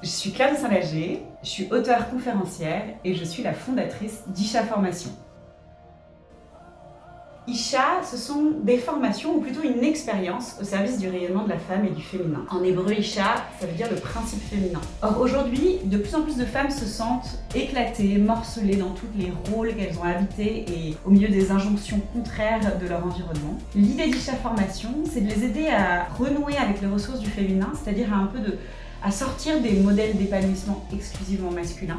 Je suis Claire de Saint-Lager, je suis auteure conférencière et je suis la fondatrice d'Isha Formation. Isha, ce sont des formations, ou plutôt une expérience au service du rayonnement de la femme et du féminin. En hébreu, Isha, ça veut dire le principe féminin. Or aujourd'hui, de plus en plus de femmes se sentent éclatées, morcelées dans tous les rôles qu'elles ont habités et au milieu des injonctions contraires de leur environnement. L'idée d'Isha Formation, c'est de les aider à renouer avec les ressources du féminin, c'est-à-dire à sortir des modèles d'épanouissement exclusivement masculins,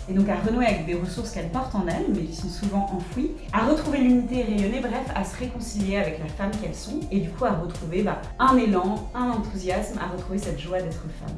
et donc à renouer avec des ressources qu'elles portent en elles, mais qui sont souvent enfouies, à retrouver l'unité et rayonner, bref, à se réconcilier avec la femme qu'elles sont, et du coup à retrouver un élan, un enthousiasme, à retrouver cette joie d'être femme.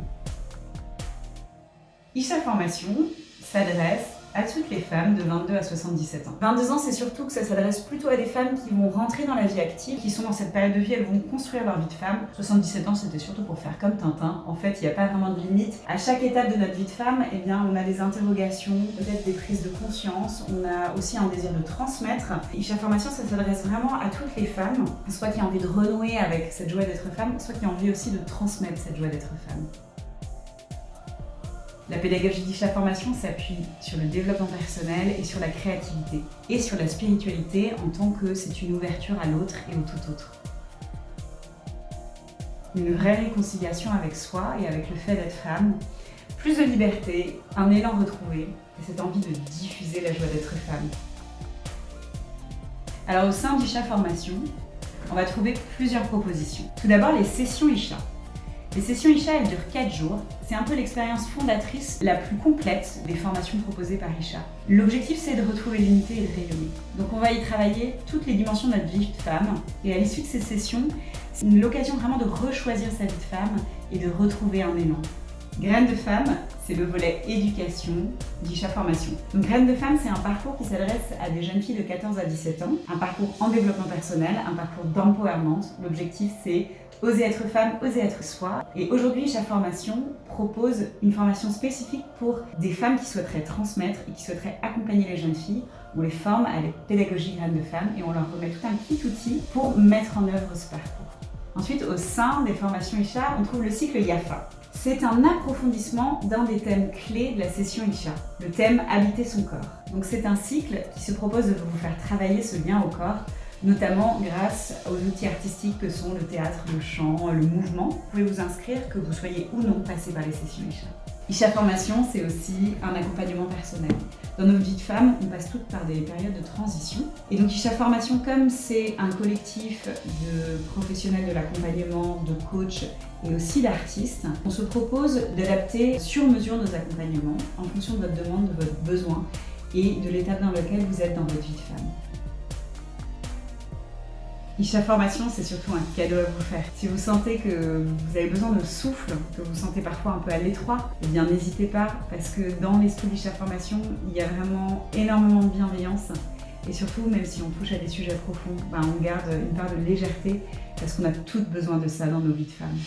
Isha Formation s'adresse à toutes les femmes de 22 à 77 ans. 22 ans, c'est surtout que ça s'adresse plutôt à des femmes qui vont rentrer dans la vie active, qui sont dans cette période de vie, elles vont construire leur vie de femme. 77 ans, c'était surtout pour faire comme Tintin. En fait, il n'y a pas vraiment de limite. À chaque étape de notre vie de femme, on a des interrogations, peut-être des prises de conscience, on a aussi un désir de transmettre. Isha Formation, ça s'adresse vraiment à toutes les femmes, soit qui ont envie de renouer avec cette joie d'être femme, soit qui ont envie aussi de transmettre cette joie d'être femme. La pédagogie d'Isha Formation s'appuie sur le développement personnel et sur la créativité, et sur la spiritualité en tant que c'est une ouverture à l'autre et au tout autre. Une vraie réconciliation avec soi et avec le fait d'être femme, plus de liberté, un élan retrouvé, et cette envie de diffuser la joie d'être femme. Alors au sein d'Isha Formation, on va trouver plusieurs propositions. Tout d'abord les sessions Isha. Les sessions Isha, elles durent 4 jours. C'est un peu l'expérience fondatrice la plus complète des formations proposées par Isha. L'objectif, c'est de retrouver l'unité et de rayonner. Donc on va y travailler toutes les dimensions de notre vie de femme. Et à l'issue de ces sessions, c'est l'occasion vraiment de rechoisir sa vie de femme et de retrouver un élan. Graines de femme, c'est le volet éducation d'Isha Formation. Donc Graines de femme, c'est un parcours qui s'adresse à des jeunes filles de 14 à 17 ans, un parcours en développement personnel, un parcours d'empowerment. L'objectif, c'est oser être femme, oser être soi. Et aujourd'hui, Isha Formation propose une formation spécifique pour des femmes qui souhaiteraient transmettre et qui souhaiteraient accompagner les jeunes filles. On les forme à la pédagogie Graines de femme et on leur remet tout un kit outil pour mettre en œuvre ce parcours. Ensuite, au sein des formations Isha, on trouve le cycle Yafa. C'est un approfondissement d'un des thèmes clés de la session Isha, le thème habiter son corps. Donc c'est un cycle qui se propose de vous faire travailler ce lien au corps, notamment grâce aux outils artistiques que sont le théâtre, le chant, le mouvement. Vous pouvez vous inscrire, que vous soyez ou non passé par les sessions Isha. Isha Formation, c'est aussi un accompagnement personnel. Dans nos vies de femmes, on passe toutes par des périodes de transition. Et donc Isha Formation, comme c'est un collectif de professionnels de l'accompagnement, de coachs et aussi d'artistes, on se propose d'adapter sur mesure nos accompagnements en fonction de votre demande, de votre besoin et de l'étape dans laquelle vous êtes dans votre vie de femme. Isha Formation, c'est surtout un cadeau à vous faire. Si vous sentez que vous avez besoin de souffle, que vous sentez parfois un peu à l'étroit, eh bien n'hésitez pas, parce que dans l'esprit d'Isha Formation, il y a vraiment énormément de bienveillance. Et surtout, même si on touche à des sujets profonds, on garde une part de légèreté, parce qu'on a toutes besoin de ça dans nos vies de femmes.